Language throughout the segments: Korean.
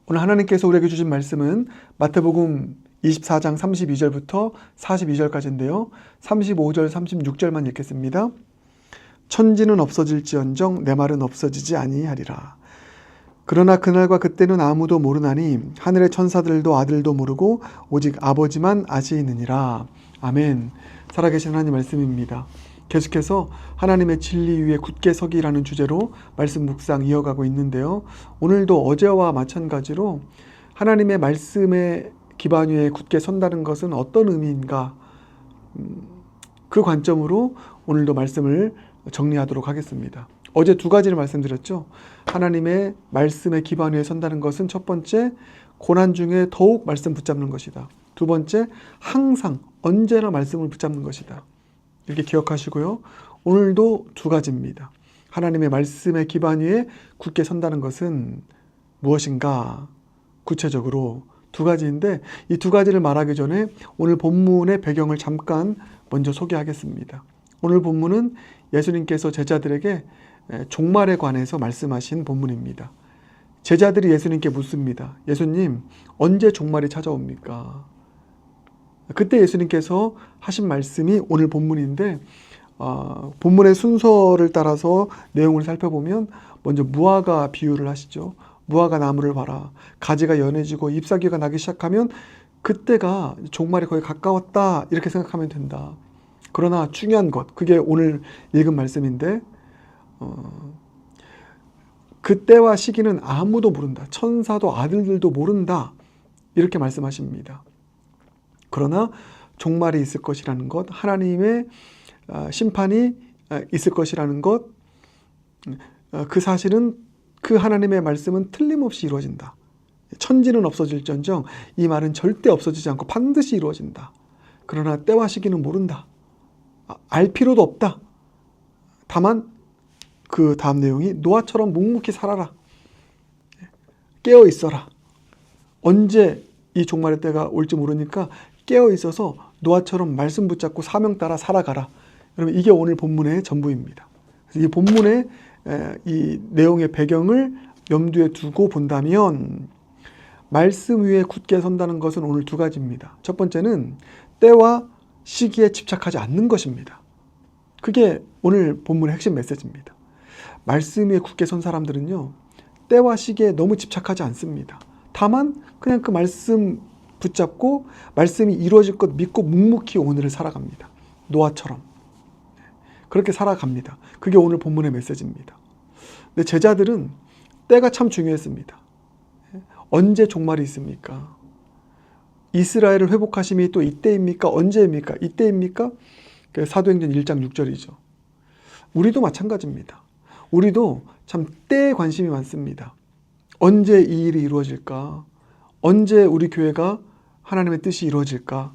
오늘 하나님께서 우리에게 주신 말씀은 마태복음 24장 32절부터 42절까지인데요. 35절, 36절만 읽겠습니다. 천지는 없어질지언정 내 말은 없어지지 아니하리라. 그러나 그날과 그때는 아무도 모르나니 하늘의 천사들도 아들도 모르고 오직 아버지만 아시느니라. 아멘. 살아계신 하나님 말씀입니다. 계속해서 하나님의 진리 위에 굳게 서기라는 주제로 말씀 묵상 이어가고 있는데요. 오늘도 어제와 마찬가지로 하나님의 말씀의 기반 위에 굳게 선다는 것은 어떤 의미인가, 그 관점으로 오늘도 말씀을 정리하도록 하겠습니다. 어제 두 가지를 말씀드렸죠. 하나님의 말씀의 기반 위에 선다는 것은 첫 번째, 고난 중에 더욱 말씀 붙잡는 것이다. 두 번째, 항상 언제나 말씀을 붙잡는 것이다. 이렇게 기억하시고요. 오늘도 두 가지입니다. 하나님의 말씀의 기반 위에 굳게 선다는 것은 무엇인가? 구체적으로 두 가지인데, 이 두 가지를 말하기 전에 오늘 본문의 배경을 잠깐 먼저 소개하겠습니다. 오늘 본문은 예수님께서 제자들에게 종말에 관해서 말씀하신 본문입니다. 제자들이 예수님께 묻습니다. 예수님, 언제 종말이 찾아옵니까? 그때 예수님께서 하신 말씀이 오늘 본문인데, 본문의 순서를 따라서 내용을 살펴보면 먼저 무화과 비유를 하시죠. 무화과 나무를 봐라. 가지가 연해지고 잎사귀가 나기 시작하면 그때가 종말이 거의 가까웠다, 이렇게 생각하면 된다. 그러나 중요한 것, 그게 오늘 읽은 말씀인데, 그때와 시기는 아무도 모른다. 천사도 아들들도 모른다. 이렇게 말씀하십니다. 그러나 종말이 있을 것이라는 것, 하나님의 심판이 있을 것이라는 것, 그 사실은, 그 하나님의 말씀은 틀림없이 이루어진다. 천지는 없어질지언정 이 말은 절대 없어지지 않고 반드시 이루어진다. 그러나 때와 시기는 모른다. 알 필요도 없다. 다만 그 다음 내용이 노아처럼 묵묵히 살아라. 깨어 있어라. 언제 이 종말의 때가 올지 모르니까 깨어 있어서 노아처럼 말씀 붙잡고 사명 따라 살아가라. 여러분, 이게 오늘 본문의 전부입니다. 이 본문의 이 내용의 배경을 염두에 두고 본다면, 말씀 위에 굳게 선다는 것은 오늘 두 가지입니다. 첫 번째는 때와 시기에 집착하지 않는 것입니다. 그게 오늘 본문의 핵심 메시지입니다. 말씀 위에 굳게 선 사람들은요, 때와 시기에 너무 집착하지 않습니다. 다만 그냥 그 말씀 붙잡고 말씀이 이루어질 것 믿고 묵묵히 오늘을 살아갑니다. 노아처럼 그렇게 살아갑니다. 그게 오늘 본문의 메시지입니다. 근데 제자들은 때가 참 중요했습니다. 언제 종말이 있습니까? 이스라엘을 회복하심이 또 이때입니까? 언제입니까? 이때입니까? 사도행전 1장 6절이죠. 우리도 마찬가지입니다. 우리도 참 때에 관심이 많습니다. 언제 이 일이 이루어질까? 언제 우리 교회가 하나님의 뜻이 이루어질까?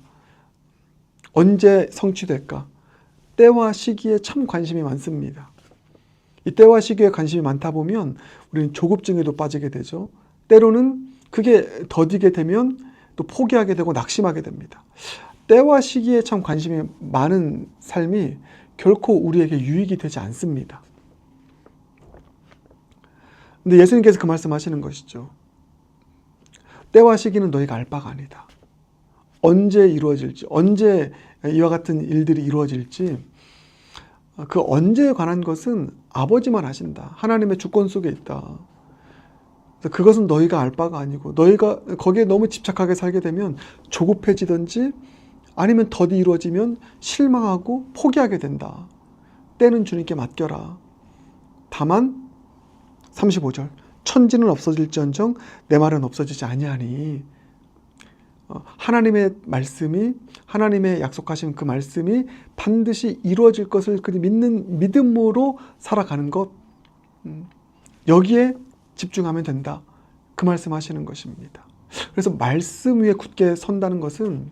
언제 성취될까? 때와 시기에 참 관심이 많습니다. 이 때와 시기에 관심이 많다 보면 우리는 조급증에도 빠지게 되죠. 때로는 그게 더디게 되면 또 포기하게 되고 낙심하게 됩니다. 때와 시기에 참 관심이 많은 삶이 결코 우리에게 유익이 되지 않습니다. 근데 예수님께서 그 말씀하시는 것이죠. 때와 시기는 너희가 알 바가 아니다. 언제 이루어질지, 언제 이와 같은 일들이 이루어질지, 그 언제에 관한 것은 아버지만 아신다. 하나님의 주권 속에 있다. 그것은 너희가 알 바가 아니고, 너희가 거기에 너무 집착하게 살게 되면 조급해지든지 아니면 더디 이루어지면 실망하고 포기하게 된다. 때는 주님께 맡겨라. 다만 35절, 천지는 없어질지언정 내 말은 없어지지 아니하니, 하나님의 말씀이, 하나님의 약속하신 그 말씀이 반드시 이루어질 것을 믿는 믿음으로 살아가는 것, 여기에 집중하면 된다. 그 말씀하시는 것입니다. 그래서 말씀 위에 굳게 선다는 것은,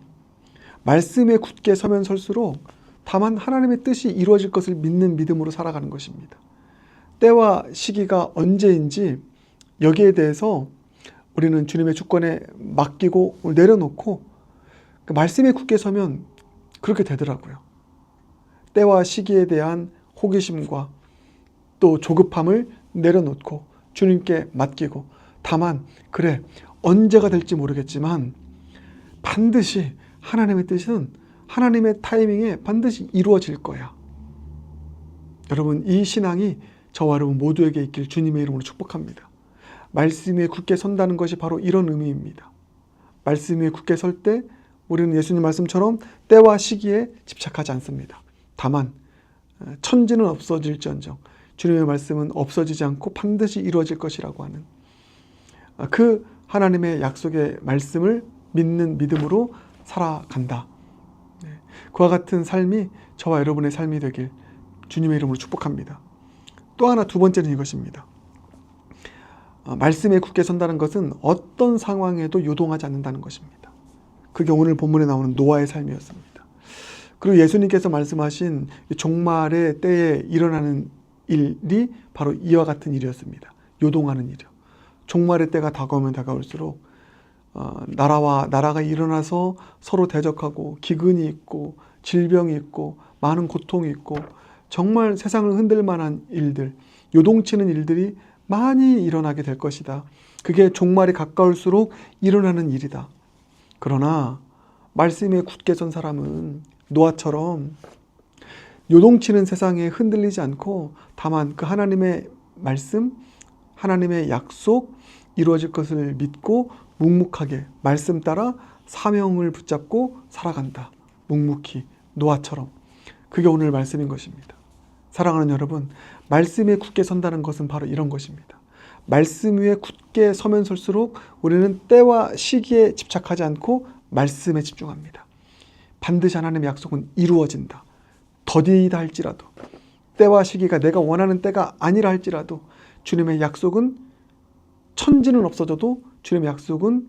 말씀에 굳게 서면 설수록 다만 하나님의 뜻이 이루어질 것을 믿는 믿음으로 살아가는 것입니다. 때와 시기가 언제인지 여기에 대해서 우리는 주님의 주권에 맡기고 내려놓고 그 말씀에 굳게 서면 그렇게 되더라고요. 때와 시기에 대한 호기심과 또 조급함을 내려놓고 주님께 맡기고, 다만 그래, 언제가 될지 모르겠지만 반드시 하나님의 뜻은 하나님의 타이밍에 반드시 이루어질 거야. 여러분, 이 신앙이 저와 여러분 모두에게 있길 주님의 이름으로 축복합니다. 말씀 위에 굳게 선다는 것이 바로 이런 의미입니다. 말씀 위에 굳게 설 때 우리는 예수님 말씀처럼 때와 시기에 집착하지 않습니다. 다만 천지는 없어질지언정 주님의 말씀은 없어지지 않고 반드시 이루어질 것이라고 하는 그 하나님의 약속의 말씀을 믿는 믿음으로 살아간다. 그와 같은 삶이 저와 여러분의 삶이 되길 주님의 이름으로 축복합니다. 또 하나, 두 번째는 이것입니다. 말씀에 굳게 선다는 것은 어떤 상황에도 요동하지 않는다는 것입니다. 그게 오늘 본문에 나오는 노아의 삶이었습니다. 그리고 예수님께서 말씀하신 종말의 때에 일어나는 일이 바로 이와 같은 일이었습니다. 요동하는 일이요. 종말의 때가 다가오면 다가올수록 나라가 일어나서 서로 대적하고 기근이 있고 질병이 있고 많은 고통이 있고 정말 세상을 흔들 만한 일들, 요동치는 일들이 많이 일어나게 될 것이다. 그게 종말이 가까울수록 일어나는 일이다. 그러나 말씀에 굳게 선 사람은 노아처럼 요동치는 세상에 흔들리지 않고 다만 그 하나님의 말씀, 하나님의 약속 이루어질 것을 믿고 묵묵하게 말씀 따라 사명을 붙잡고 살아간다. 묵묵히 노아처럼. 그게 오늘 말씀인 것입니다. 사랑하는 여러분, 말씀에 굳게 선다는 것은 바로 이런 것입니다. 말씀 위에 굳게 서면 설수록 우리는 때와 시기에 집착하지 않고 말씀에 집중합니다. 반드시 하나님의 약속은 이루어진다. 더디다 할지라도, 때와 시기가 내가 원하는 때가 아니라 할지라도 주님의 약속은 천지는 없어져도 주님의 약속은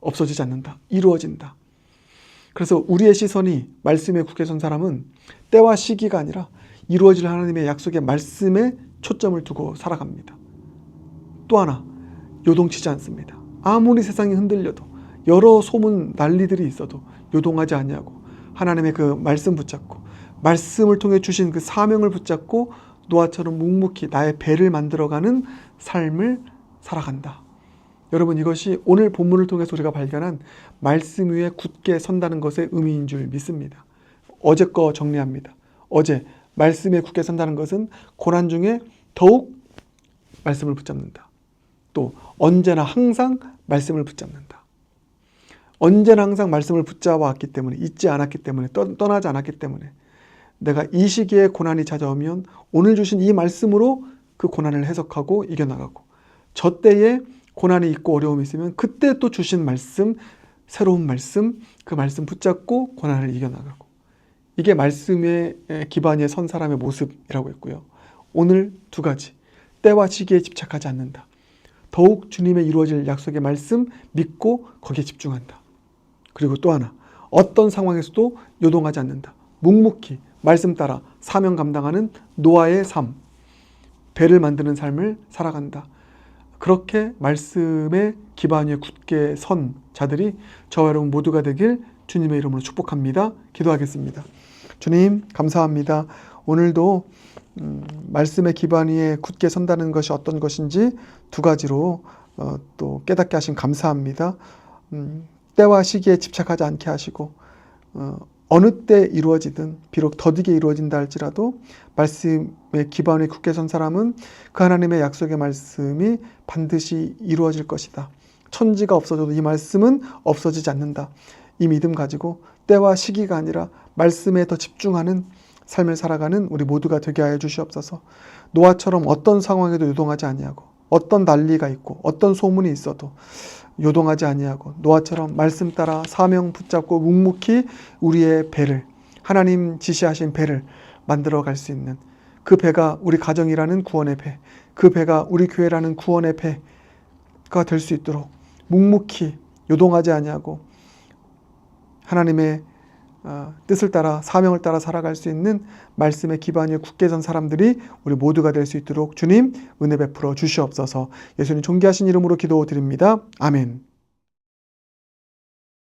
없어지지 않는다. 이루어진다. 그래서 우리의 시선이 말씀에 굳게 선 사람은 때와 시기가 아니라 이루어질 하나님의 약속의 말씀에 초점을 두고 살아갑니다. 또 하나, 요동치지 않습니다. 아무리 세상이 흔들려도 여러 소문 난리들이 있어도 요동하지 아니하고 하나님의 그 말씀 붙잡고 말씀을 통해 주신 그 사명을 붙잡고 노아처럼 묵묵히 나의 배를 만들어가는 삶을 살아간다. 여러분, 이것이 오늘 본문을 통해서 우리가 발견한 말씀 위에 굳게 선다는 것의 의미인 줄 믿습니다. 어제 거 정리합니다. 어제 말씀에 굳게 선다는 것은 고난 중에 더욱 말씀을 붙잡는다. 또 언제나 항상 말씀을 붙잡는다. 언제나 항상 말씀을 붙잡아왔기 때문에, 잊지 않았기 때문에, 떠나지 않았기 때문에 내가 이 시기에 고난이 찾아오면 오늘 주신 이 말씀으로 그 고난을 해석하고 이겨나가고, 저 때에 고난이 있고 어려움이 있으면 그때 또 주신 말씀, 새로운 말씀, 그 말씀 붙잡고 고난을 이겨나가고, 이게 말씀의 기반에 선 사람의 모습이라고 했고요. 오늘 두 가지, 때와 시기에 집착하지 않는다. 더욱 주님의 이루어질 약속의 말씀 믿고 거기에 집중한다. 그리고 또 하나, 어떤 상황에서도 요동하지 않는다. 묵묵히 말씀 따라 사명 감당하는 노아의 삶, 배를 만드는 삶을 살아간다. 그렇게 말씀의 기반 위에 굳게 선 자들이 저와 여러분 모두가 되길 주님의 이름으로 축복합니다. 기도하겠습니다. 주님, 감사합니다. 오늘도 말씀의 기반 위에 굳게 선다는 것이 어떤 것인지 두 가지로 또 깨닫게 하신 감사합니다. 때와 시기에 집착하지 않게 하시고 어느 때 이루어지든 비록 더디게 이루어진다 할지라도 말씀의 기반 위에 굳게 선 사람은 그 하나님의 약속의 말씀이 반드시 이루어질 것이다. 천지가 없어져도 이 말씀은 없어지지 않는다. 이 믿음 가지고 때와 시기가 아니라 말씀에 더 집중하는 삶을 살아가는 우리 모두가 되게 하여 주시옵소서. 노아처럼 어떤 상황에도 요동하지 아니하고 어떤 난리가 있고 어떤 소문이 있어도 요동하지 아니하고 노아처럼 말씀 따라 사명 붙잡고 묵묵히 우리의 배를, 하나님 지시하신 배를 만들어 갈 수 있는 그 배가 우리 가정이라는 구원의 배, 그 배가 우리 교회라는 구원의 배가 될 수 있도록 묵묵히 요동하지 아니하고 하나님의 뜻을 따라 사명을 따라 살아갈 수 있는 말씀의 기반 위에 굳게 선 사람들이 우리 모두가 될 수 있도록 주님 은혜 베풀어 주시옵소서. 예수님 존귀하신 이름으로 기도드립니다. 아멘.